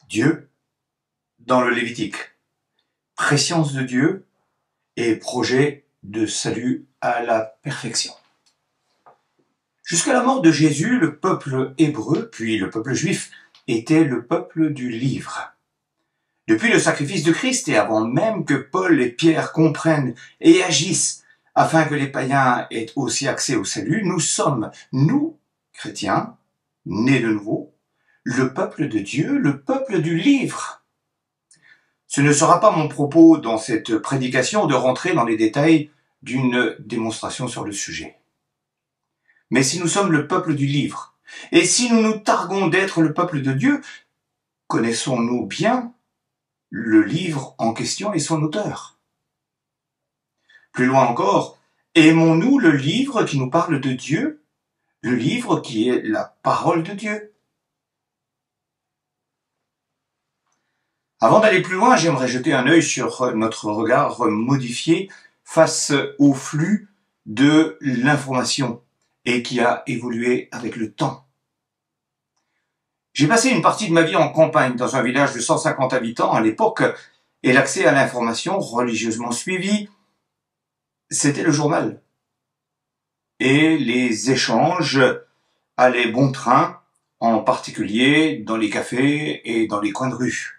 Dieu dans le Lévitique, préscience de Dieu et projet de salut à la perfection. Jusqu'à la mort de Jésus, le peuple hébreu, puis le peuple juif, était le peuple du livre. Depuis le sacrifice de Christ et avant même que Paul et Pierre comprennent et agissent afin que les païens aient aussi accès au salut, nous sommes, nous, chrétiens, nés de nouveau, le peuple de Dieu, le peuple du livre. Ce ne sera pas mon propos dans cette prédication de rentrer dans les détails d'une démonstration sur le sujet. Mais si nous sommes le peuple du livre, et si nous nous targuons d'être le peuple de Dieu, connaissons-nous bien le livre en question et son auteur? Plus loin encore, aimons-nous le livre qui nous parle de Dieu, le livre qui est la parole de Dieu? Avant d'aller plus loin, j'aimerais jeter un œil sur notre regard modifié face au flux de l'information et qui a évolué avec le temps. J'ai passé une partie de ma vie en campagne, dans un village de 150 habitants à l'époque, et l'accès à l'information religieusement suivie, c'était le journal. Et les échanges allaient bon train, en particulier dans les cafés et dans les coins de rue.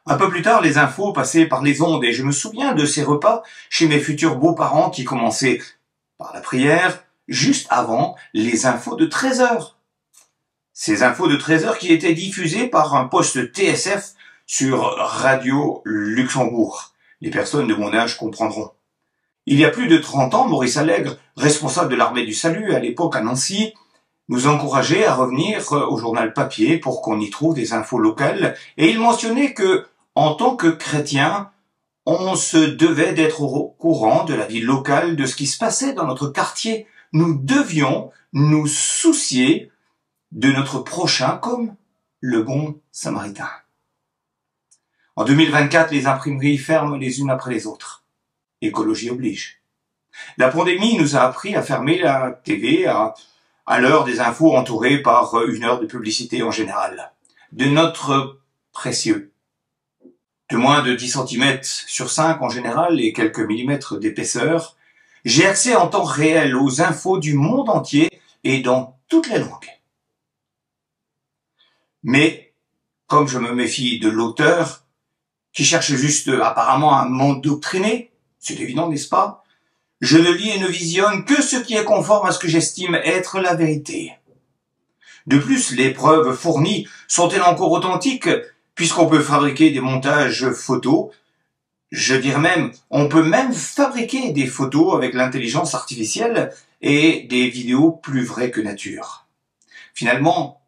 Un peu plus tard, les infos passaient par les ondes, et je me souviens de ces repas chez mes futurs beaux-parents qui commençaient par la prière, juste avant les infos de 13 heures. Ces infos de 13 heures qui étaient diffusées par un poste TSF sur Radio Luxembourg. Les personnes de mon âge comprendront. Il y a plus de 30 ans, Maurice Allègre, responsable de l'armée du salut à l'époque à Nancy, nous encourageait à revenir au journal papier pour qu'on y trouve des infos locales, et il mentionnait que, en tant que chrétien, on se devait d'être au courant de la vie locale, de ce qui se passait dans notre quartier. Nous devions nous soucier de notre prochain comme le bon samaritain. En 2024, les imprimeries ferment les unes après les autres. Écologie oblige. La pandémie nous a appris à fermer la TV à l'heure des infos entourées par une heure de publicité en général. De notre précieux. De moins de 10 cm sur 5 en général et quelques millimètres d'épaisseur, j'ai accès en temps réel aux infos du monde entier et dans toutes les langues. Mais, comme je me méfie de l'auteur, qui cherche juste apparemment à m'endoctriner, c'est évident, n'est-ce pas? Je ne lis et ne visionne que ce qui est conforme à ce que j'estime être la vérité. De plus, les preuves fournies sont-elles encore authentiques, puisqu'on peut fabriquer des montages photos? Je dirais même, on peut même fabriquer des photos avec l'intelligence artificielle et des vidéos plus vraies que nature. Finalement,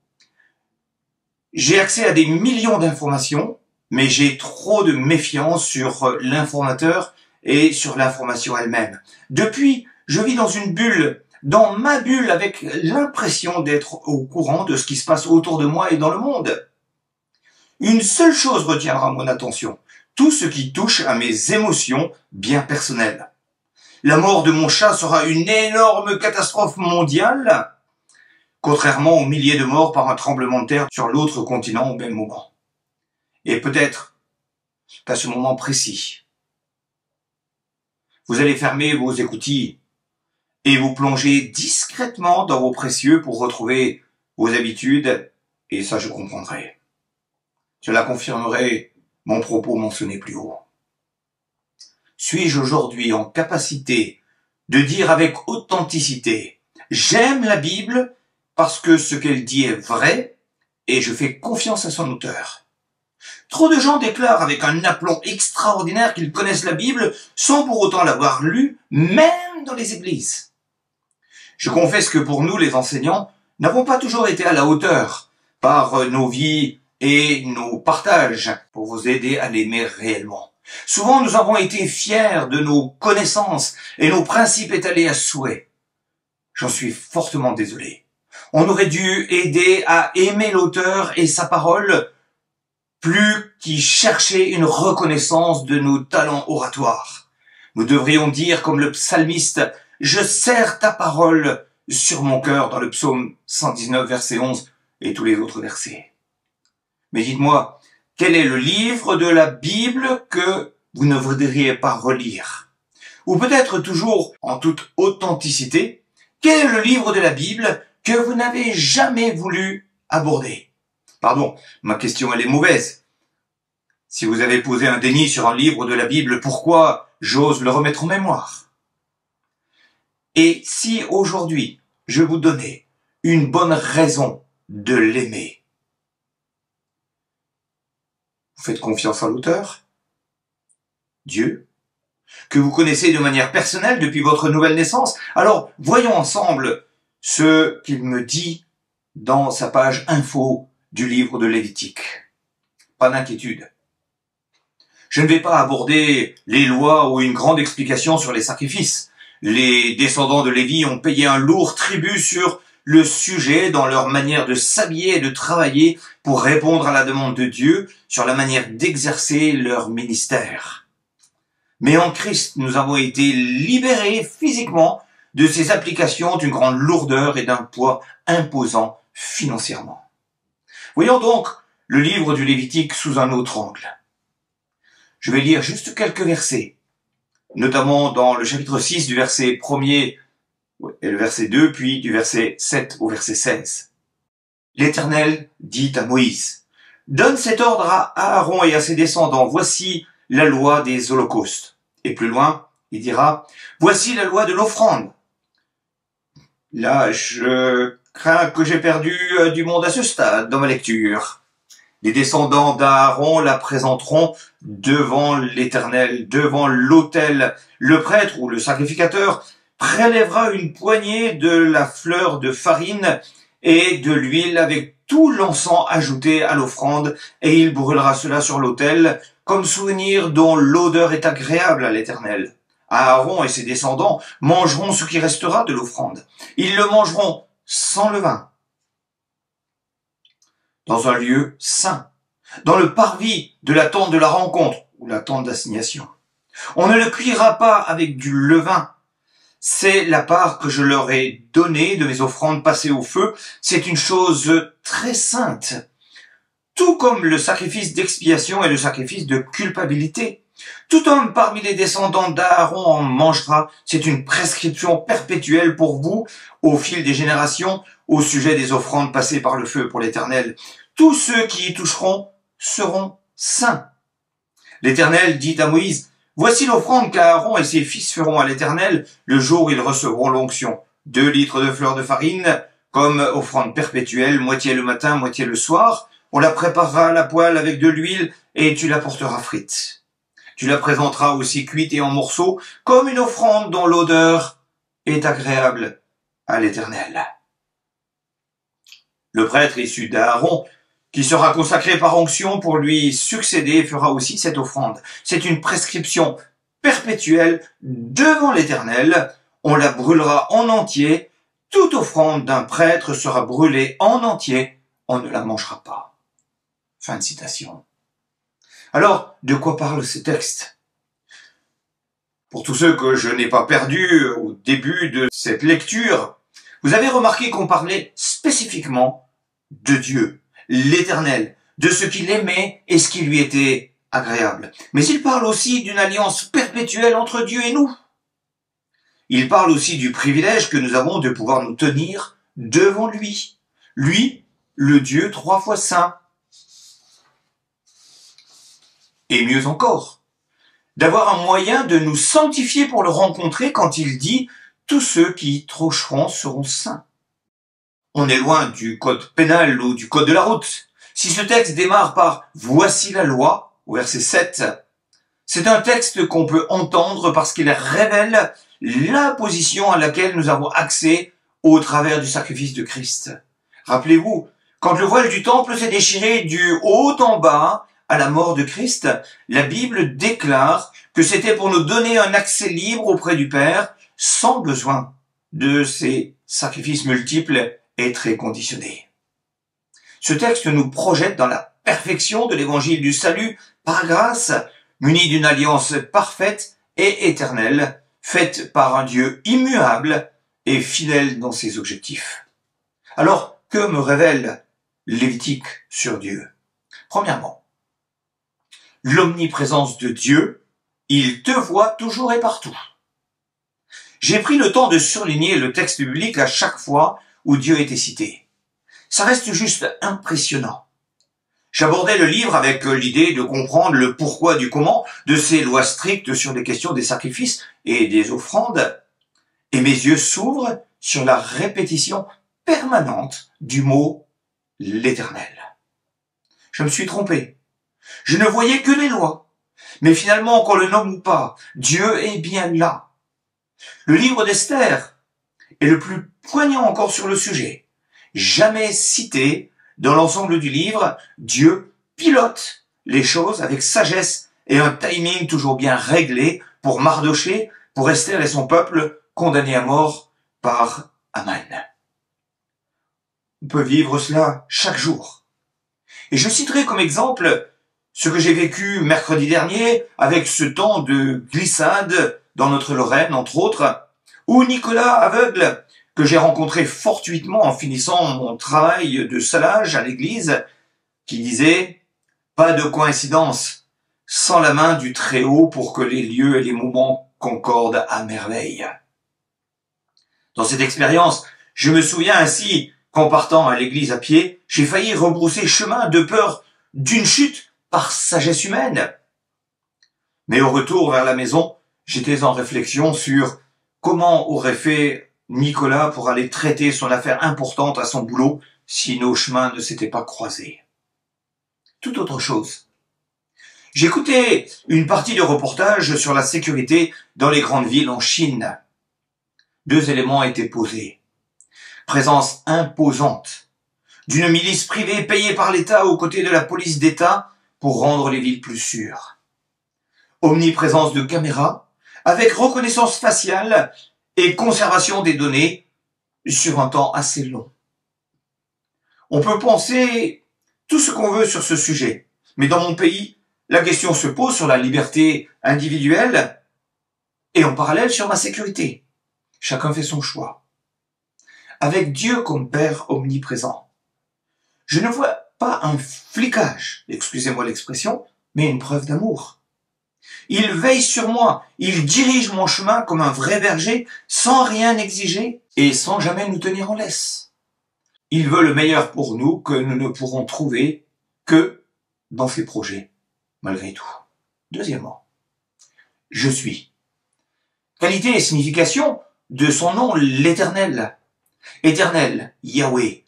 j'ai accès à des millions d'informations, mais j'ai trop de méfiance sur l'informateur et sur l'information elle-même. Depuis, je vis dans une bulle, dans ma bulle, avec l'impression d'être au courant de ce qui se passe autour de moi et dans le monde. Une seule chose retiendra mon attention, tout ce qui touche à mes émotions bien personnelles. La mort de mon chat sera une énorme catastrophe mondiale, contrairement aux milliers de morts par un tremblement de terre sur l'autre continent au même moment. Et peut-être qu'à ce moment précis, vous allez fermer vos écoutilles et vous plonger discrètement dans vos précieux pour retrouver vos habitudes, et ça je comprendrai. Cela confirmerait mon propos mentionné plus haut. Suis-je aujourd'hui en capacité de dire avec authenticité « J'aime la Bible parce que ce qu'elle dit est vrai et je fais confiance à son auteur ». Trop de gens déclarent avec un aplomb extraordinaire qu'ils connaissent la Bible sans pour autant l'avoir lue, même dans les églises. Je confesse que pour nous, les enseignants, n'avons pas toujours été à la hauteur par nos vies et nos partages pour vous aider à l'aimer réellement. Souvent, nous avons été fiers de nos connaissances et nos principes étalés à souhait. J'en suis fortement désolé. On aurait dû aider à aimer l'auteur et sa parole plus qu'y chercher une reconnaissance de nos talents oratoires. Nous devrions dire comme le psalmiste « Je serre ta parole sur mon cœur » dans le psaume 119, verset 11 et tous les autres versets. Mais dites-moi, quel est le livre de la Bible que vous ne voudriez pas relire? Ou peut-être toujours en toute authenticité, quel est le livre de la Bible que vous n'avez jamais voulu aborder? Pardon, ma question elle est mauvaise. Si vous avez posé un déni sur un livre de la Bible, pourquoi j'ose le remettre en mémoire? Et si aujourd'hui, je vous donnais une bonne raison de l'aimer? Vous faites confiance à l'auteur, Dieu, que vous connaissez de manière personnelle depuis votre nouvelle naissance. Alors, voyons ensemble ce qu'il me dit dans sa page info du livre de Lévitique. Pas d'inquiétude. Je ne vais pas aborder les lois ou une grande explication sur les sacrifices. Les descendants de Lévi ont payé un lourd tribut sur le sujet dans leur manière de s'habiller et de travailler pour répondre à la demande de Dieu sur la manière d'exercer leur ministère. Mais en Christ, nous avons été libérés physiquement de ces applications d'une grande lourdeur et d'un poids imposant financièrement. Voyons donc le livre du Lévitique sous un autre angle. Je vais lire juste quelques versets, notamment dans le chapitre 6 du verset 1er et le verset 2, puis du verset 7 au verset 16. L'Éternel dit à Moïse, « Donne cet ordre à Aaron et à ses descendants, voici la loi des holocaustes. » Et plus loin, il dira, « Voici la loi de l'offrande. » Là, je crains que j'ai perdu du monde à ce stade dans ma lecture. Les descendants d'Aaron la présenteront devant l'Éternel, devant l'autel. Le prêtre ou le sacrificateur prélèvera une poignée de la fleur de farine et de l'huile avec tout l'encens ajouté à l'offrande, et il brûlera cela sur l'autel comme souvenir dont l'odeur est agréable à l'Éternel. Aaron et ses descendants mangeront ce qui restera de l'offrande. Ils le mangeront sans levain, dans un lieu saint, dans le parvis de la tente de la rencontre ou la tente d'assignation. On ne le cuira pas avec du levain. C'est la part que je leur ai donnée de mes offrandes passées au feu. C'est une chose très sainte, tout comme le sacrifice d'expiation et le sacrifice de culpabilité. Tout homme parmi les descendants d'Aaron en mangera. C'est une prescription perpétuelle pour vous, au fil des générations, au sujet des offrandes passées par le feu pour l'Éternel. Tous ceux qui y toucheront seront saints. L'Éternel dit à Moïse, « Voici l'offrande qu'Aaron et ses fils feront à l'Éternel le jour où ils recevront l'onction. 2 litres de fleur de farine, comme offrande perpétuelle, moitié le matin, moitié le soir. On la préparera à la poêle avec de l'huile et tu la porteras frite. Tu la présenteras aussi cuite et en morceaux, comme une offrande dont l'odeur est agréable à l'Éternel. » Le prêtre issu d'Aaron, qui sera consacré par onction pour lui succéder, fera aussi cette offrande. C'est une prescription perpétuelle devant l'Éternel. On la brûlera en entier. Toute offrande d'un prêtre sera brûlée en entier. On ne la mangera pas. Fin de citation. Alors, de quoi parle ce texte? Pour tous ceux que je n'ai pas perdus au début de cette lecture, vous avez remarqué qu'on parlait spécifiquement de Dieu, l'Éternel, de ce qu'il aimait et ce qui lui était agréable. Mais il parle aussi d'une alliance perpétuelle entre Dieu et nous. Il parle aussi du privilège que nous avons de pouvoir nous tenir devant lui. Lui, le Dieu 3 fois saint. Et mieux encore, d'avoir un moyen de nous sanctifier pour le rencontrer quand il dit « Tous ceux qui y toucheront seront saints ». On est loin du code pénal ou du code de la route. Si ce texte démarre par « Voici la loi » au verset 7, c'est un texte qu'on peut entendre parce qu'il révèle la position à laquelle nous avons accès au travers du sacrifice de Christ. Rappelez-vous, quand le voile du temple s'est déchiré du haut en bas à la mort de Christ, la Bible déclare que c'était pour nous donner un accès libre auprès du Père sans besoin de ces sacrifices multiples et très conditionnés. Ce texte nous projette dans la perfection de l'évangile du salut par grâce, muni d'une alliance parfaite et éternelle, faite par un Dieu immuable et fidèle dans ses objectifs. Alors, que me révèle Lévitique sur Dieu? Premièrement, l'omniprésence de Dieu, il te voit toujours et partout. J'ai pris le temps de surligner le texte biblique à chaque fois où Dieu était cité. Ça reste juste impressionnant. J'abordais le livre avec l'idée de comprendre le pourquoi du comment de ces lois strictes sur les questions des sacrifices et des offrandes, et mes yeux s'ouvrent sur la répétition permanente du mot « l'Éternel ». Je me suis trompé. Je ne voyais que les lois. Mais finalement, qu'on le nomme ou pas, Dieu est bien là. Le livre d'Esther est le plus poignant encore sur le sujet. Jamais cité dans l'ensemble du livre, Dieu pilote les choses avec sagesse et un timing toujours bien réglé pour Mardoché, pour Esther et son peuple condamnés à mort par Aman. On peut vivre cela chaque jour. Et je citerai comme exemple ce que j'ai vécu mercredi dernier avec ce temps de glissade dans notre Lorraine, entre autres, où Nicolas aveugle, que j'ai rencontré fortuitement en finissant mon travail de salage à l'église, qui disait « Pas de coïncidence, sans la main du Très-Haut pour que les lieux et les moments concordent à merveille. » Dans cette expérience, je me souviens ainsi qu'en partant à l'église à pied, j'ai failli rebrousser chemin de peur d'une chute par sagesse humaine. Mais au retour vers la maison, j'étais en réflexion sur comment aurait fait Nicolas pour aller traiter son affaire importante à son boulot si nos chemins ne s'étaient pas croisés. Tout autre chose. J'écoutais une partie de reportage sur la sécurité dans les grandes villes en Chine. 2 éléments étaient posés. Présence imposante d'une milice privée payée par l'État aux côtés de la police d'État pour rendre les villes plus sûres. Omniprésence de caméras avec reconnaissance faciale et conservation des données sur un temps assez long. On peut penser tout ce qu'on veut sur ce sujet, mais dans mon pays, la question se pose sur la liberté individuelle et en parallèle sur ma sécurité. Chacun fait son choix. Avec Dieu comme Père omniprésent, je ne vois pas un flicage, excusez-moi l'expression, mais une preuve d'amour. Il veille sur moi, il dirige mon chemin comme un vrai berger, sans rien exiger et sans jamais nous tenir en laisse. Il veut le meilleur pour nous que nous ne pourrons trouver que dans ses projets, malgré tout. Deuxièmement, je suis. Qualité et signification de son nom, l'Éternel. Éternel, Yahweh,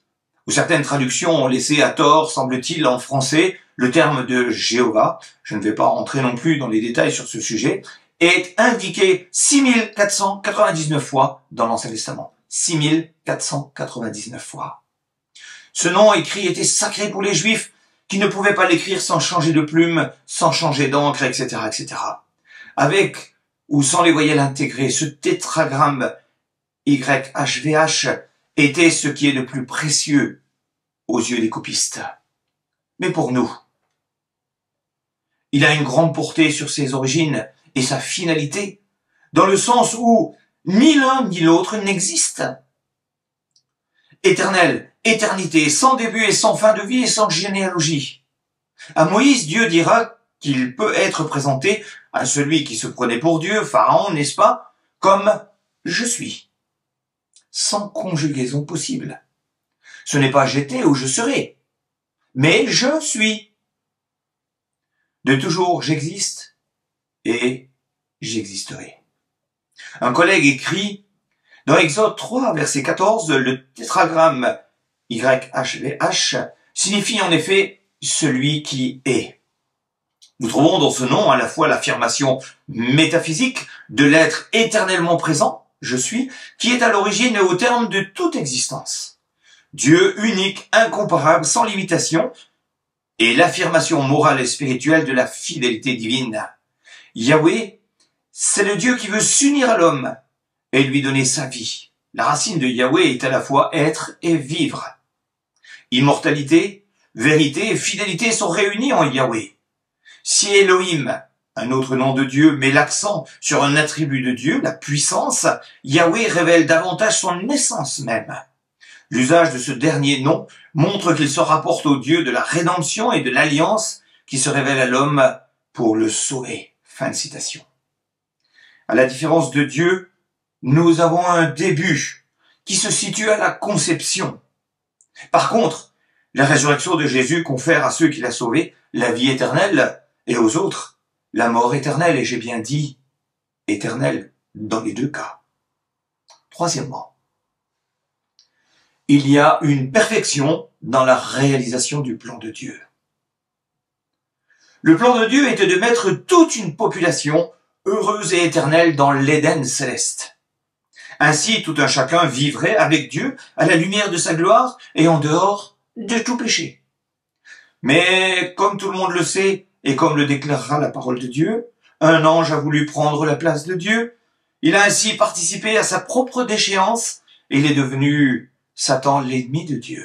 ou certaines traductions ont laissé à tort, semble-t-il, en français, le terme de Jéhovah, je ne vais pas rentrer non plus dans les détails sur ce sujet, est indiqué 6499 fois dans l'Ancien Testament. 6499 fois. Ce nom écrit était sacré pour les Juifs, qui ne pouvaient pas l'écrire sans changer de plume, sans changer d'encre, etc., etc. Avec ou sans les voyelles intégrées, ce tétragramme YHVH était ce qui est le plus précieux aux yeux des copistes. Mais pour nous, il a une grande portée sur ses origines et sa finalité, dans le sens où ni l'un ni l'autre n'existe. Éternel, éternité, sans début et sans fin de vie et sans généalogie. À Moïse, Dieu dira qu'il peut être présenté à celui qui se prenait pour Dieu, Pharaon, n'est-ce pas, comme « je suis », sans conjugaison possible. Ce n'est pas « j'étais » ou « je serai », mais « je suis ». De toujours j'existe et j'existerai. Un collègue écrit dans Exode 3, verset 14, le tétragramme YHVH signifie en effet celui qui est. Nous trouvons dans ce nom à la fois l'affirmation métaphysique de l'être éternellement présent, je suis, qui est à l'origine et au terme de toute existence. Dieu unique, incomparable, sans limitation, et l'affirmation morale et spirituelle de la fidélité divine. Yahweh, c'est le Dieu qui veut s'unir à l'homme et lui donner sa vie. La racine de Yahweh est à la fois être et vivre. Immortalité, vérité et fidélité sont réunis en Yahweh. Si Elohim, un autre nom de Dieu, met l'accent sur un attribut de Dieu, la puissance, Yahweh révèle davantage son essence même. L'usage de ce dernier nom montre qu'il se rapporte au Dieu de la rédemption et de l'alliance qui se révèle à l'homme pour le sauver. Fin de citation. À la différence de Dieu, nous avons un début qui se situe à la conception. Par contre, la résurrection de Jésus confère à ceux qu'il a sauvés la vie éternelle et aux autres la mort éternelle, et j'ai bien dit éternelle dans les deux cas. Troisièmement, il y a une perfection dans la réalisation du plan de Dieu. Le plan de Dieu était de mettre toute une population heureuse et éternelle dans l'Éden céleste. Ainsi, tout un chacun vivrait avec Dieu à la lumière de sa gloire et en dehors de tout péché. Mais, comme tout le monde le sait, et comme le déclarera la parole de Dieu, un ange a voulu prendre la place de Dieu. Il a ainsi participé à sa propre déchéance et il est devenu Satan, l'ennemi de Dieu.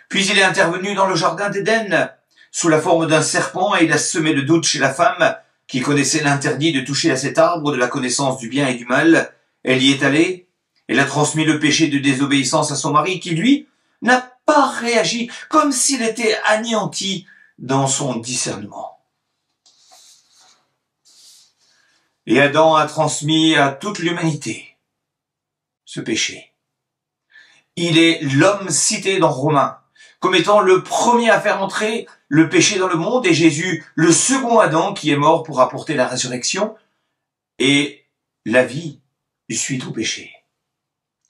Puis il est intervenu dans le jardin d'Éden sous la forme d'un serpent et il a semé le doute chez la femme qui connaissait l'interdit de toucher à cet arbre de la connaissance du bien et du mal. Elle y est allée, elle a transmis le péché de désobéissance à son mari qui, lui, n'a pas réagi, comme s'il était anéanti dans son discernement. Et Adam a transmis à toute l'humanité ce péché. Il est l'homme cité dans Romains comme étant le premier à faire entrer le péché dans le monde et Jésus, le second Adam qui est mort pour apporter la résurrection et la vie suite au péché.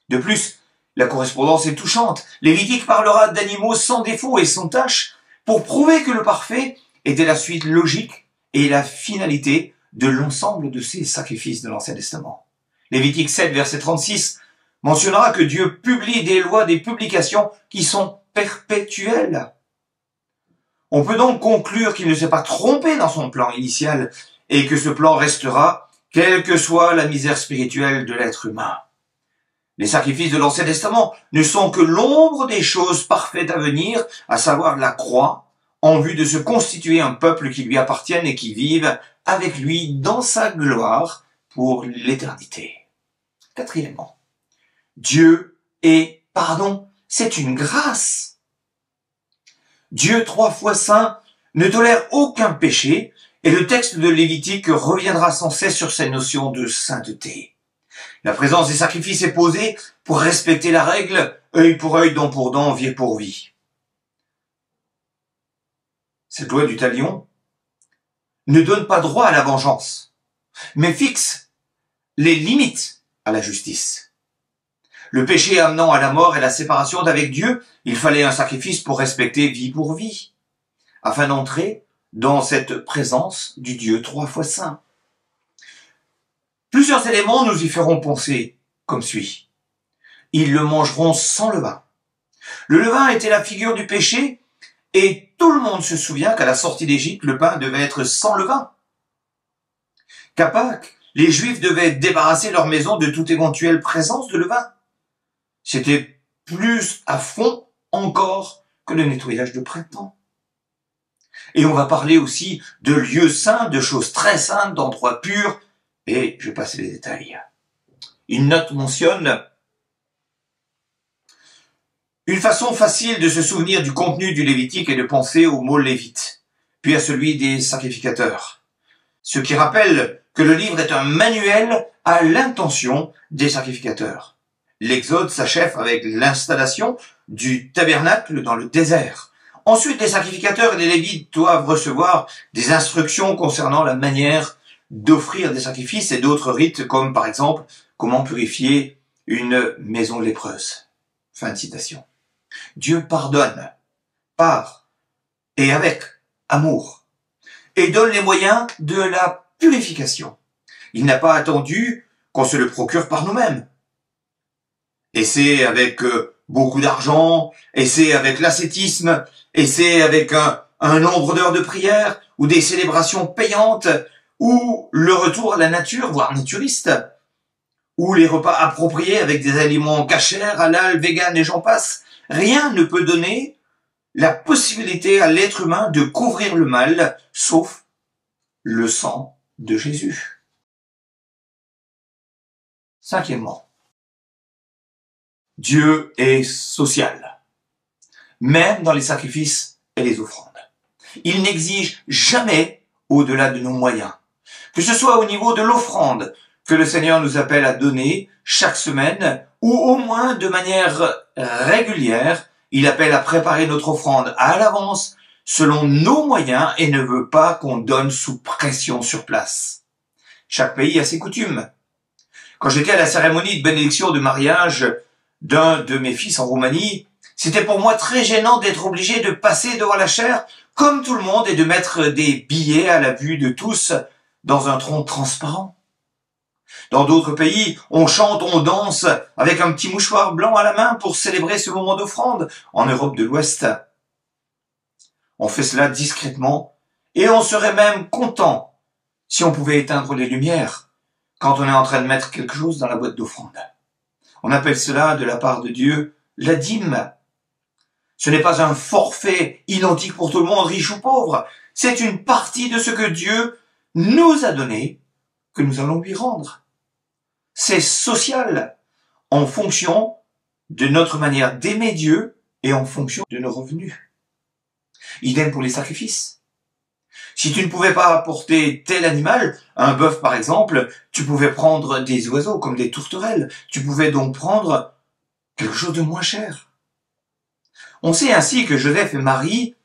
De plus, la correspondance est touchante. Lévitique parlera d'animaux sans défaut et sans tache pour prouver que le parfait était la suite logique et la finalité de l'ensemble de ces sacrifices de l'Ancien Testament. Lévitique 7, verset 36, mentionnera que Dieu publie des lois, des publications qui sont perpétuelles. On peut donc conclure qu'il ne s'est pas trompé dans son plan initial et que ce plan restera, quelle que soit la misère spirituelle de l'être humain. Les sacrifices de l'Ancien Testament ne sont que l'ombre des choses parfaites à venir, à savoir la croix, en vue de se constituer un peuple qui lui appartienne et qui vive avec lui dans sa gloire pour l'éternité. Quatrièmement, Dieu est pardon, c'est une grâce. Dieu 3 fois saint ne tolère aucun péché et le texte de Lévitique reviendra sans cesse sur cette notion de sainteté. La présence des sacrifices est posée pour respecter la règle œil pour œil, dent pour dent, vie pour vie. Cette loi du talion ne donne pas droit à la vengeance, mais fixe les limites à la justice. Le péché amenant à la mort et la séparation d'avec Dieu, il fallait un sacrifice pour respecter vie pour vie, afin d'entrer dans cette présence du Dieu 3 fois saint. Plusieurs éléments nous y feront penser comme suit. Ils le mangeront sans levain. Le levain était la figure du péché et tout le monde se souvient qu'à la sortie d'Égypte, le pain devait être sans levain. Qu'à Pâques, les Juifs devaient débarrasser leur maison de toute éventuelle présence de levain. C'était plus à fond encore que le nettoyage de printemps. Et on va parler aussi de lieux saints, de choses très saintes, d'endroits purs, et je passe les détails. Une note mentionne une façon facile de se souvenir du contenu du Lévitique et de penser au mot lévite, puis à celui des sacrificateurs. Ce qui rappelle que le livre est un manuel à l'intention des sacrificateurs. L'Exode s'achève avec l'installation du tabernacle dans le désert. Ensuite, les sacrificateurs et les Lévites doivent recevoir des instructions concernant la manière d'offrir des sacrifices et d'autres rites comme par exemple comment purifier une maison lépreuse. Fin de citation. Dieu pardonne par et avec amour et donne les moyens de la purification. Il n'a pas attendu qu'on se le procure par nous-mêmes. Et c'est avec beaucoup d'argent, et c'est avec l'ascétisme, et c'est avec un nombre d'heures de prière, ou des célébrations payantes, ou le retour à la nature, voire naturiste, ou les repas appropriés avec des aliments cachers, halal, vegan et j'en passe. Rien ne peut donner la possibilité à l'être humain de couvrir le mal, sauf le sang de Jésus. Cinquièmement, Dieu est social, même dans les sacrifices et les offrandes. Il n'exige jamais au-delà de nos moyens. Que ce soit au niveau de l'offrande que le Seigneur nous appelle à donner chaque semaine, ou au moins de manière régulière, il appelle à préparer notre offrande à l'avance, selon nos moyens, et ne veut pas qu'on donne sous pression sur place. Chaque pays a ses coutumes. Quand j'étais à la cérémonie de bénédiction de mariage d'un de mes fils en Roumanie, c'était pour moi très gênant d'être obligé de passer devant la chaire comme tout le monde et de mettre des billets à la vue de tous dans un tronc transparent. Dans d'autres pays, on chante, on danse avec un petit mouchoir blanc à la main pour célébrer ce moment d'offrande. En Europe de l'Ouest, on fait cela discrètement et on serait même content si on pouvait éteindre les lumières quand on est en train de mettre quelque chose dans la boîte d'offrande. On appelle cela, de la part de Dieu, la dîme. Ce n'est pas un forfait identique pour tout le monde, riche ou pauvre. C'est une partie de ce que Dieu nous a donné, que nous allons lui rendre. C'est social, en fonction de notre manière d'aimer Dieu et en fonction de nos revenus. Idem pour les sacrifices. Si tu ne pouvais pas apporter tel animal, un bœuf par exemple, tu pouvais prendre des oiseaux comme des tourterelles. Tu pouvais donc prendre quelque chose de moins cher. On sait ainsi que Joseph et Marie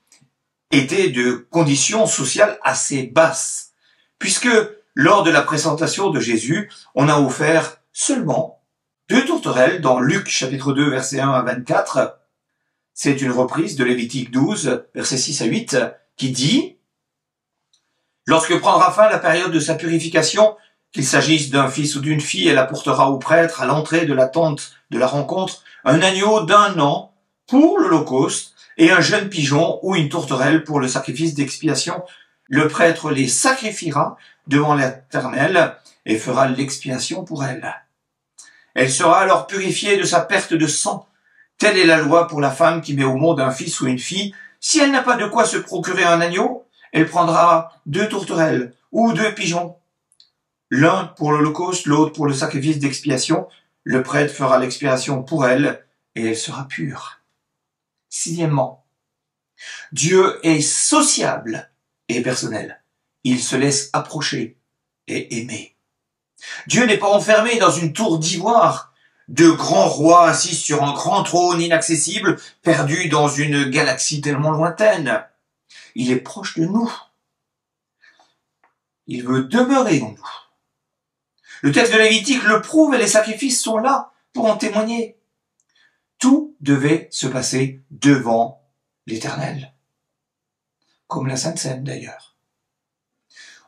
étaient de conditions sociales assez basses, puisque lors de la présentation de Jésus, on a offert seulement 2 tourterelles dans Luc chapitre 2 versets 1 à 24. C'est une reprise de Lévitique 12 versets 6 à 8 qui dit: lorsque prendra fin la période de sa purification, qu'il s'agisse d'un fils ou d'une fille, elle apportera au prêtre à l'entrée de la tente de la rencontre un agneau d'1 an pour l'holocauste et un jeune pigeon ou une tourterelle pour le sacrifice d'expiation. Le prêtre les sacrifiera devant l'Éternel et fera l'expiation pour elle. Elle sera alors purifiée de sa perte de sang. Telle est la loi pour la femme qui met au monde un fils ou une fille. Si elle n'a pas de quoi se procurer un agneau, elle prendra 2 tourterelles ou 2 pigeons. L'un pour l'holocauste, l'autre pour le sacrifice d'expiation. Le prêtre fera l'expiation pour elle et elle sera pure. 6e, Dieu est sociable et personnel. Il se laisse approcher et aimer. Dieu n'est pas enfermé dans une tour d'ivoire, de grands rois assis sur un grand trône inaccessible, perdu dans une galaxie tellement lointaine. Il est proche de nous. Il veut demeurer en nous. Le texte de Lévitique le prouve et les sacrifices sont là pour en témoigner. Tout devait se passer devant l'Éternel, comme la Sainte Seine d'ailleurs.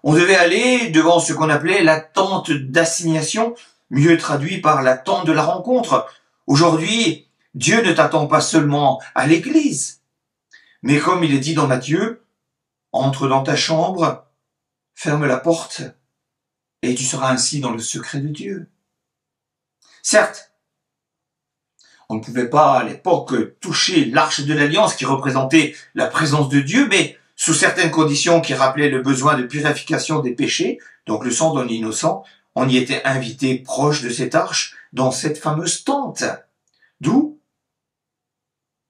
On devait aller devant ce qu'on appelait la tente d'assignation, mieux traduit par la tente de la rencontre. Aujourd'hui, Dieu ne t'attend pas seulement à l'église, mais comme il est dit dans Matthieu, entre dans ta chambre, ferme la porte, et tu seras ainsi dans le secret de Dieu. Certes, on ne pouvait pas à l'époque toucher l'arche de l'Alliance qui représentait la présence de Dieu, mais sous certaines conditions qui rappelaient le besoin de purification des péchés, donc le sang d'un innocent, on y était invité proche de cette arche, dans cette fameuse tente. D'où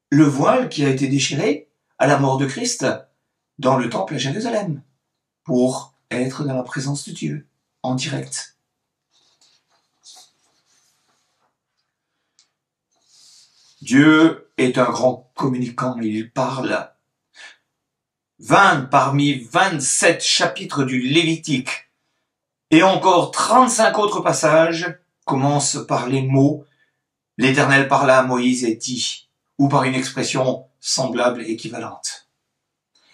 le voile qui a été déchiré à la mort de Christ dans le temple à Jérusalem, pour être dans la présence de Dieu, en direct. Dieu est un grand communicant, il parle. 20 parmi 27 chapitres du Lévitique et encore 35 autres passages commencent par les mots « L'Éternel parla à Moïse et dit » ou par une expression semblable et équivalente.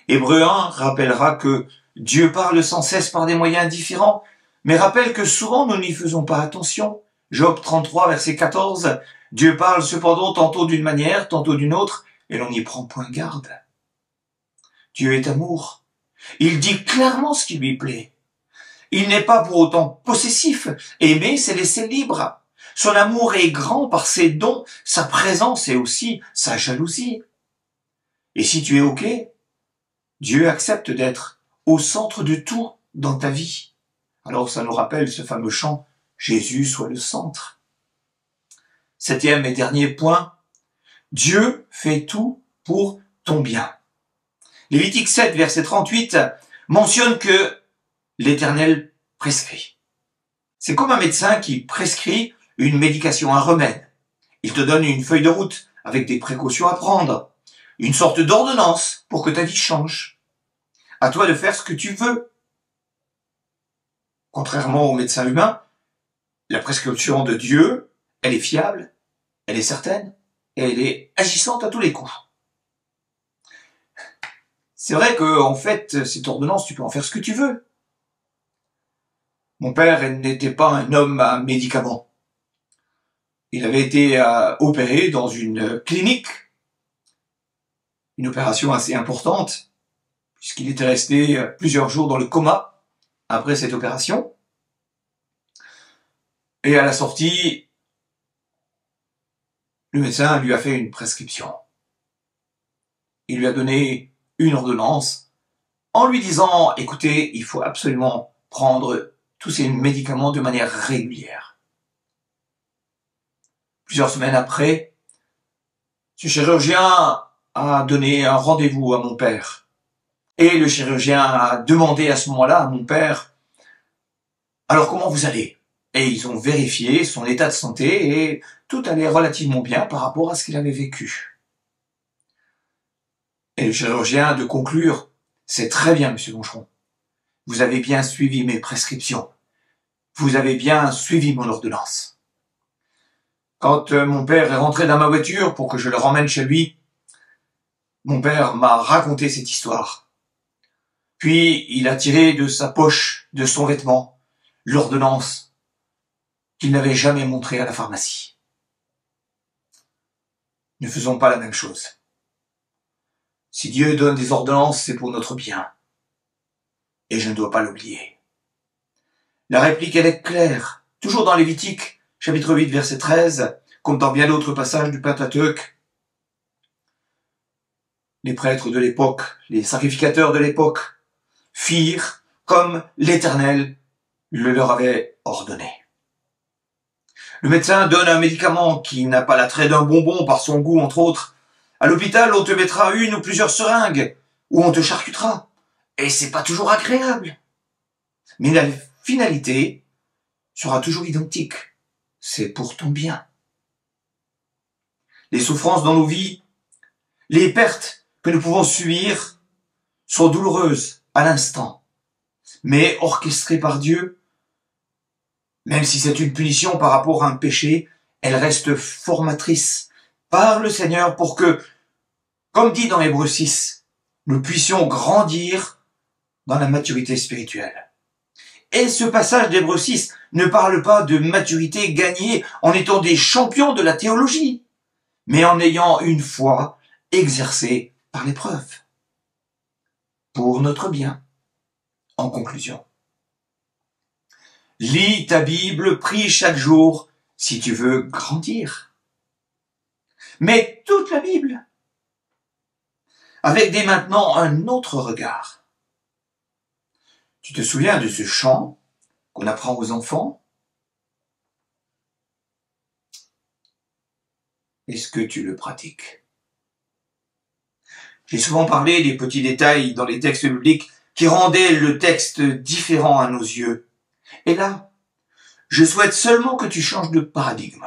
Hébreu 1 rappellera que Dieu parle sans cesse par des moyens différents, mais rappelle que souvent nous n'y faisons pas attention. Job 33, verset 14, Dieu parle cependant tantôt d'une manière, tantôt d'une autre, et l'on n'y prend point garde. Dieu est amour. Il dit clairement ce qui lui plaît. Il n'est pas pour autant possessif. Aimer, c'est laisser libre. Son amour est grand par ses dons, sa présence et aussi sa jalousie. Et si tu es OK, Dieu accepte d'être au centre de tout dans ta vie. Alors ça nous rappelle ce fameux chant « Jésus soit le centre ». Septième et dernier point, Dieu fait tout pour ton bien. Lévitique 7, verset 38, mentionne que l'Éternel prescrit. C'est comme un médecin qui prescrit une médication, un remède. Il te donne une feuille de route avec des précautions à prendre, une sorte d'ordonnance pour que ta vie change. À toi de faire ce que tu veux. Contrairement au médecin humain, la prescription de Dieu, elle est fiable, elle est certaine, et elle est agissante à tous les coups. C'est vrai qu'en fait, cette ordonnance, tu peux en faire ce que tu veux. Mon père n'était pas un homme à médicaments. Il avait été opéré dans une clinique, une opération assez importante, puisqu'il était resté plusieurs jours dans le coma après cette opération. Et à la sortie, le médecin lui a fait une prescription. Il lui a donné une ordonnance en lui disant « Écoutez, il faut absolument prendre tous ces médicaments de manière régulière. » Plusieurs semaines après, ce chirurgien a donné un rendez-vous à mon père. Et le chirurgien a demandé à ce moment-là à mon père « Alors comment vous allez ?» Et ils ont vérifié son état de santé et tout allait relativement bien par rapport à ce qu'il avait vécu. Et le chirurgien a de conclure « C'est très bien, monsieur Doncheron. Vous avez bien suivi mes prescriptions. Vous avez bien suivi mon ordonnance. » Quand mon père est rentré dans ma voiture pour que je le ramène chez lui, mon père m'a raconté cette histoire. Puis il a tiré de sa poche, de son vêtement, l'ordonnance qu'il n'avait jamais montrée à la pharmacie. Ne faisons pas la même chose. Si Dieu donne des ordonnances, c'est pour notre bien. Et je ne dois pas l'oublier. La réplique, elle est claire. Toujours dans Lévitique, chapitre 8, verset 13, comme dans bien d'autres passages du Pentateuque. Les prêtres de l'époque, les sacrificateurs de l'époque, firent comme l'Éternel le leur avait ordonné. Le médecin donne un médicament qui n'a pas l'attrait d'un bonbon par son goût, entre autres. À l'hôpital, on te mettra une ou plusieurs seringues, ou on te charcutera. Et c'est pas toujours agréable. Mais la finalité sera toujours identique. C'est pour ton bien. Les souffrances dans nos vies, les pertes que nous pouvons subir sont douloureuses à l'instant, mais orchestrées par Dieu. Même si c'est une punition par rapport à un péché, elle reste formatrice par le Seigneur pour que, comme dit dans Hébreux 6, nous puissions grandir dans la maturité spirituelle. Et ce passage d'Hébreux 6 ne parle pas de maturité gagnée en étant des champions de la théologie, mais en ayant une foi exercée par l'épreuve. Pour notre bien. En conclusion. Lis ta Bible, prie chaque jour si tu veux grandir. Mais toute la Bible, avec dès maintenant un autre regard. Tu te souviens de ce chant qu'on apprend aux enfants? Est-ce que tu le pratiques? J'ai souvent parlé des petits détails dans les textes bibliques qui rendaient le texte différent à nos yeux. Et là, je souhaite seulement que tu changes de paradigme.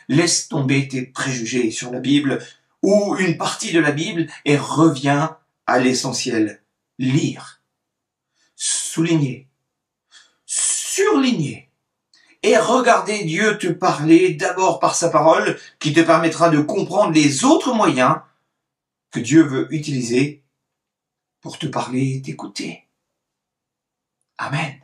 Laisse tomber tes préjugés sur la Bible ou une partie de la Bible et reviens à l'essentiel. Lire, souligner, surligner et regarder Dieu te parler d'abord par sa parole qui te permettra de comprendre les autres moyens que Dieu veut utiliser pour te parler et t'écouter. Amen.